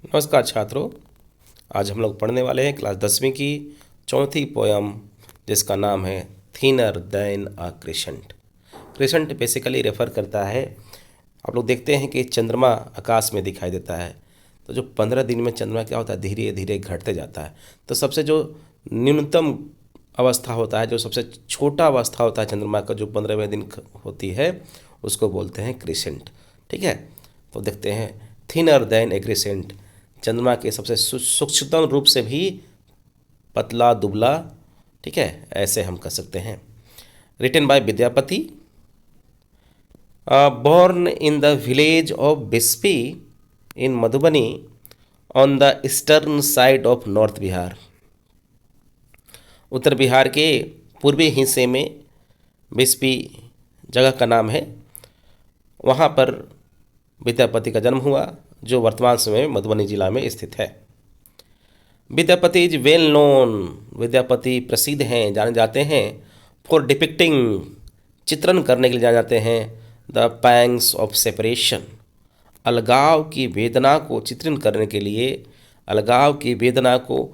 नमस्कार छात्रों। आज हम लोग पढ़ने वाले हैं क्लास 10वीं की चौथी पोयम, जिसका नाम है थिनर देन अ क्रिसेंट। क्रिसेंट बेसिकली रेफर करता है, आप लोग देखते हैं कि चंद्रमा आकाश में दिखाई देता है, तो जो 15 दिन में चंद्रमा क्या होता है, धीरे धीरे घटते जाता है। तो सबसे जो न्यूनतम अवस्था होता है, जो सबसे छोटा अवस्था होता है चंद्रमा का, जो 15वें दिन होती है, उसको बोलते हैं क्रिसेंट। ठीक है, तो देखते हैं थिनर देन ए क्रिसेंट, चंद्रमा के सबसे सूक्ष्मतम रूप से भी पतला दुबला। ठीक है, ऐसे हम कर सकते हैं। Written by Vidyapati, born in the village of Bispi in Madhubani on the eastern side of North Bihar. उत्तर बिहार के पूर्वी हिस्से में बिस्पी जगह का नाम है, वहाँ पर विद्यापति का जन्म हुआ, जो वर्तमान समय में मधुबनी जिला में स्थित है। Vidyapati is well known, Vidyapati प्रसिद्ध हैं, जाने जाते हैं, फॉर डिपिक्टिंग, चित्रण करने के लिए जाने जाते हैं, द पैंग्स ऑफ सेपरेशन, अलगाव की वेदना को चित्रण करने के लिए, अलगाव की वेदना को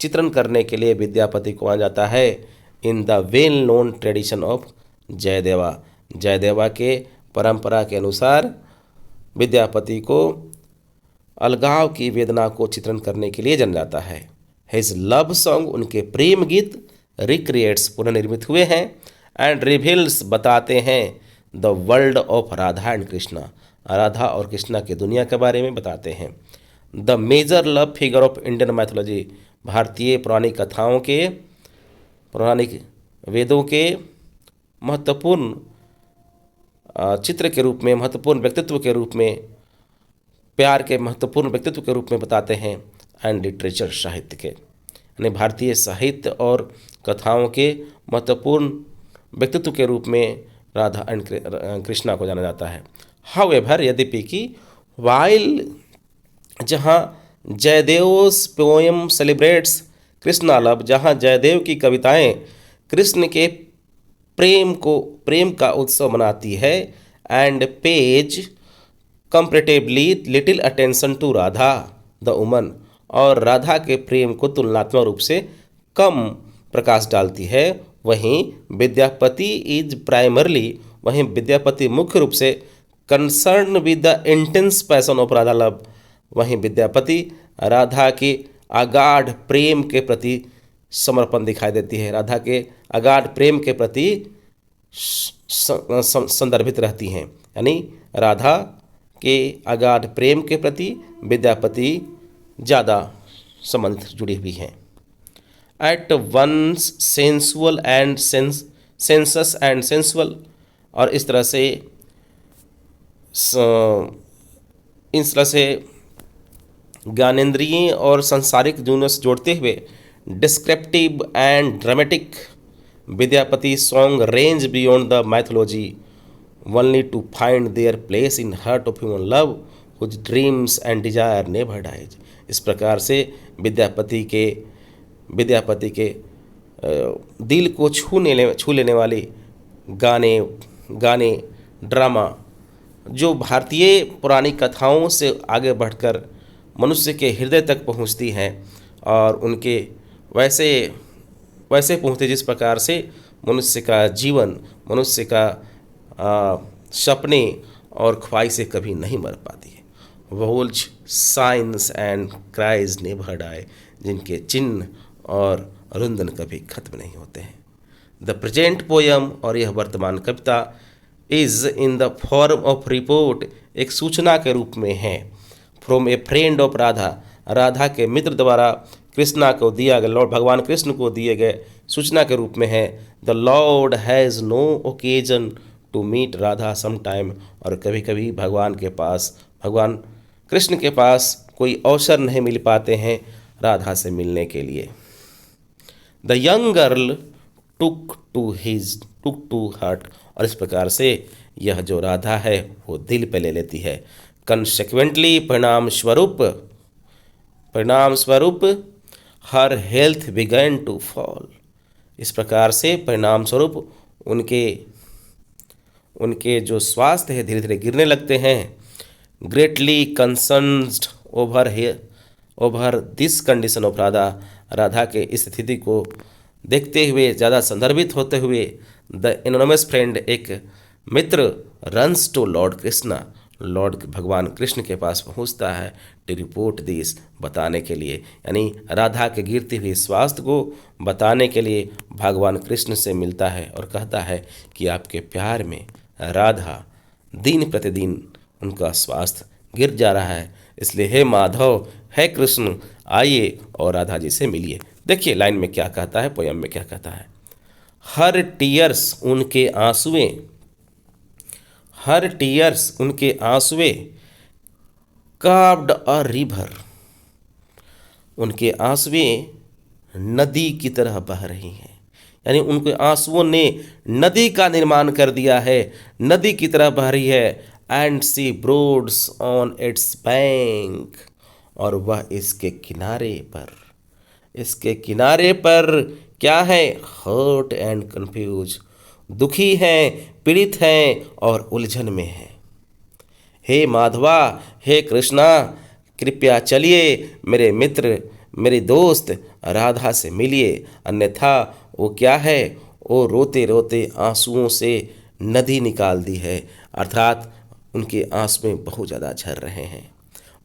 चित्रण करने के लिए विद्यापति को माना जाता है in the well known tradition of Jayadeva. Jayadeva के परंपरा के अनुसार विद्यापति को अलगाव की वेदना को चित्रण करने के लिए जाना जाता है। हिज लव सॉन्ग, उनके प्रेम गीत, रिक्रिएट्स, पुनर्निर्मित हुए हैं, एंड रिवील्स, बताते हैं, the world of Radha and Krishna, Radha और कृष्णा की दुनिया के बारे में बताते हैं। The major love figure of Indian mythology, भारतीय पौराणिक कथाओं के, पौराणिक वेदों के महत्वपूर्ण चित्र के रूप में, महत्वपूर्ण व्यक्तित्व के रूप में, प्यार के महत्वपूर्ण व्यक्तित्व के रूप में बताते हैं। एंड लिटरेचर, साहित्य के, यानी भारतीय साहित्य और कथाओं के महत्वपूर्ण व्यक्तित्व के रूप में राधा एंड कृष्णा को जाना जाता है। हाउएवर, यद्यपि कि, वाइल, जहाँ जयदेव्स पोएम सेलिब्रेट्स कृष्णा लव, जहाँ जयदेव की कविताएं कृष्ण के प्रेम का उत्सव मनाती है, and pays comparatively little attention to Radha the woman, और राधा के प्रेम को तुलनात्मक रूप से कम प्रकाश डालती है, वहीं विद्यापति इज प्राइमरली, वहीं विद्यापति मुख्य रूप से concern with the intense passion of Radha love, वहीं विद्यापति राधा के अगाध प्रेम के प्रति समर्पण दिखाई देती है, राधा के अगाध प्रेम के प्रति संदर्भित रहती हैं, यानी राधा के अगाध प्रेम के प्रति विद्यापति ज़्यादा संबंधित जुड़ी हुई हैं। At once sensual and sensuous and sensual, और इस तरह से ज्ञानेंद्रिय और सांसारिक जीवनों से जोड़ते हुए descriptive and dramatic, Vidyapati song range beyond the mythology only to find their place in heart of human love whose dreams and desire never dies। इस प्रकार से विद्यापति के दिल को छू लेने वाली गाने ड्रामा, जो भारतीय पौराणिक कथाओं से आगे बढ़कर मनुष्य के हृदय तक पहुंचती हैं, और उनके वैसे पहुंचते जिस प्रकार से मनुष्य का जीवन, मनुष्य का सपने और ख्वाहिशें कभी नहीं मर पाती है। Whose signs and cries never die, जिनके चिन्ह और रुंदन कभी खत्म नहीं होते हैं। द प्रेजेंट पोयम, और यह वर्तमान कविता, is in the form of report, एक सूचना के रूप में है, from a friend of Radha, Radha के मित्र द्वारा कृष्णा को दिया गया, लॉर्ड भगवान कृष्ण को दिए गए सूचना के रूप में है। The lord has no occasion to meet Radha some time, और कभी कभी भगवान कृष्ण के पास कोई अवसर नहीं मिल पाते हैं राधा से मिलने के लिए। The young girl took to heart, और इस प्रकार से यह जो राधा है वो दिल पे ले लेती है। कंसेक्वेंटली, परिणाम स्वरूप हर हेल्थ बिगन टू फॉल, इस प्रकार से परिणाम स्वरूप उनके जो स्वास्थ्य है धीरे धीरे गिरने लगते हैं। Greatly concerned over over this condition of Radha, Radha के इस स्थिति को देखते हुए, ज़्यादा संदर्भित होते हुए, द एनोनिमस फ्रेंड, एक मित्र, runs to lord Krishna, lord भगवान कृष्ण के पास पहुंचता है, टू रिपोर्ट दिस, बताने के लिए, यानी राधा के गिरती हुई स्वास्थ्य को बताने के लिए भगवान कृष्ण से मिलता है और कहता है कि आपके प्यार में राधा दिन प्रतिदिन उनका स्वास्थ्य गिर जा रहा है, इसलिए हे माधव, हे कृष्ण, आइए और राधा जी से मिलिए। देखिए लाइन में क्या कहता है, पोयम में क्या कहता है। हर टीयर्स उनके आंसुएं, हर टीयर्स उनके आंसुएं, कार्व्ड अ रिवर, उनके आंसुएं नदी की तरह बह रही हैं, यानी उनके आंसुओं ने नदी का निर्माण कर दिया है, नदी की तरह बह रही है। And she broods on its bank, और वह इसके किनारे पर, इसके किनारे पर क्या है, हर्ट एंड कंफ्यूज, दुखी हैं, पीड़ित हैं और उलझन में हैं। हे माधवा, हे कृष्णा, कृपया चलिए मेरे मित्र, मेरे दोस्त, राधा से मिलिए, अन्यथा वो क्या है, वो रोते रोते आंसुओं से नदी निकाल दी है, अर्थात उनके आंसू में बहुत ज़्यादा झर रहे हैं,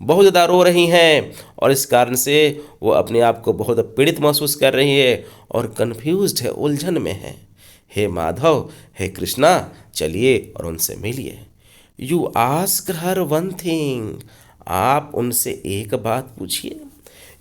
बहुत ज़्यादा रो रही हैं, और इस कारण से वो अपने आप को बहुत पीड़ित महसूस कर रही है और कन्फ्यूज्ड है, उलझन में है। हे माधव, हे कृष्णा, चलिए और उनसे मिलिए। You ask her one thing, आप उनसे एक बात पूछिए।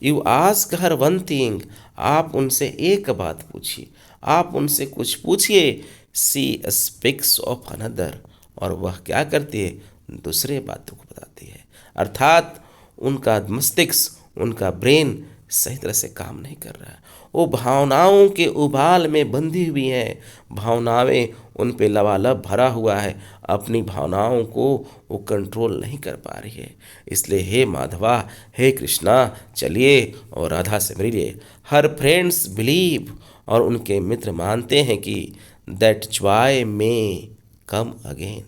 You ask her one thing, आप उनसे एक बात पूछिए, आप उनसे कुछ पूछिए। सी स्पीक्स ऑफ अनदर, और वह क्या करती है, दूसरे बातों को बताती है, अर्थात उनका मस्तिष्क, उनका ब्रेन सही तरह से काम नहीं कर रहा है, वो भावनाओं के उबाल में बंधी हुई हैं, भावनाएं उन पे लबालब भरा हुआ है, अपनी भावनाओं को वो कंट्रोल नहीं कर पा रही है। इसलिए हे माधवा, हे कृष्णा, चलिए और राधा से मिलिए। हर फ्रेंड्स बिलीव, और उनके मित्र मानते हैं कि दैट जॉय में कम अगेन,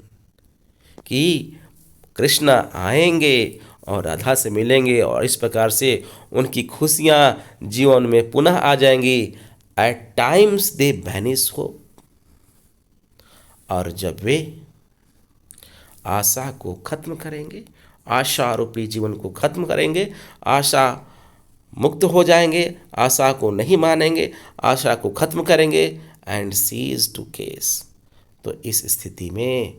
कि कृष्णा आएंगे और राधा से मिलेंगे और इस प्रकार से उनकी खुशियाँ जीवन में पुनः आ जाएंगी। At times they vanish hope, और जब वे आशा को खत्म करेंगे, आशा रूपी जीवन को खत्म करेंगे, आशा मुक्त हो जाएंगे, आशा को नहीं मानेंगे, आशा को खत्म करेंगे, एंड सीज टू केस, तो इस स्थिति में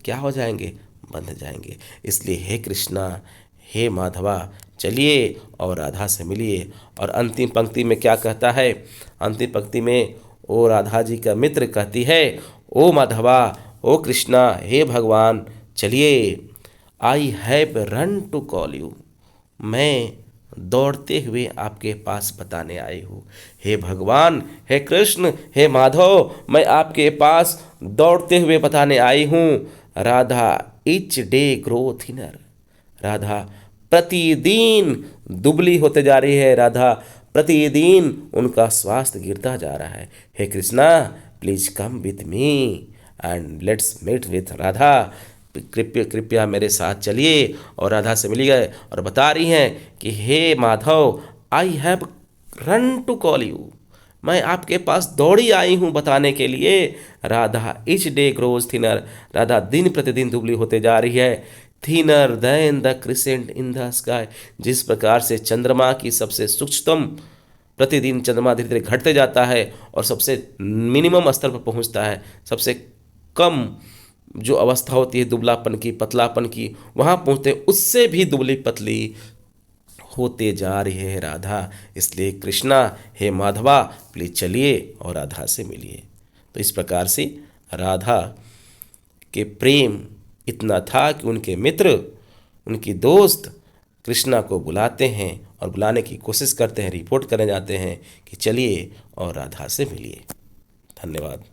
क्या हो जाएंगे, बंध जाएंगे। इसलिए हे कृष्णा, हे माधवा, चलिए और राधा से मिलिए। और अंतिम पंक्ति में क्या कहता है, अंतिम पंक्ति में ओ राधा जी का मित्र कहती है, ओ माधवा, ओ कृष्णा, हे भगवान, चलिए, I have run to call you, मैं दौड़ते हुए आपके पास बताने आई हूँ। हे भगवान, हे कृष्ण, हे माधव, मैं आपके पास दौड़ते हुए बताने आई हूँ। Radha each day grow thinner, Radha प्रतिदिन दुबली होते जा रही है, राधा प्रतिदिन उनका स्वास्थ्य गिरता जा रहा है। हे Krishna, please come with me and let's meet with Radha, कृपया कृपया मेरे साथ चलिए और राधा से मिलिए। और बता रही हैं कि हे Madhav, I have run to call you, मैं आपके पास दौड़ी आई हूँ बताने के लिए। Radha each day grows thinner, Radha दिन प्रतिदिन दुबली होते जा रही है। Thinner than the crescent in the sky, जिस प्रकार से चंद्रमा की सबसे सूक्ष्मतम, प्रतिदिन चंद्रमा धीरे धीरे घटते जाता है और सबसे मिनिमम स्तर पर पहुंचता है, सबसे कम जो अवस्था होती है दुबलापन की, पतलापन की, वहाँ पहुँचते उससे भी दुबली पतली होते जा रही है राधा। इसलिए कृष्णा, हे माधवा, प्लीज चलिए और राधा से मिलिए। तो इस प्रकार से राधा के प्रेम इतना था कि उनके मित्र, उनकी दोस्त कृष्णा को बुलाते हैं और बुलाने की कोशिश करते हैं, रिपोर्ट करने जाते हैं कि चलिए और राधा से मिलिए। धन्यवाद।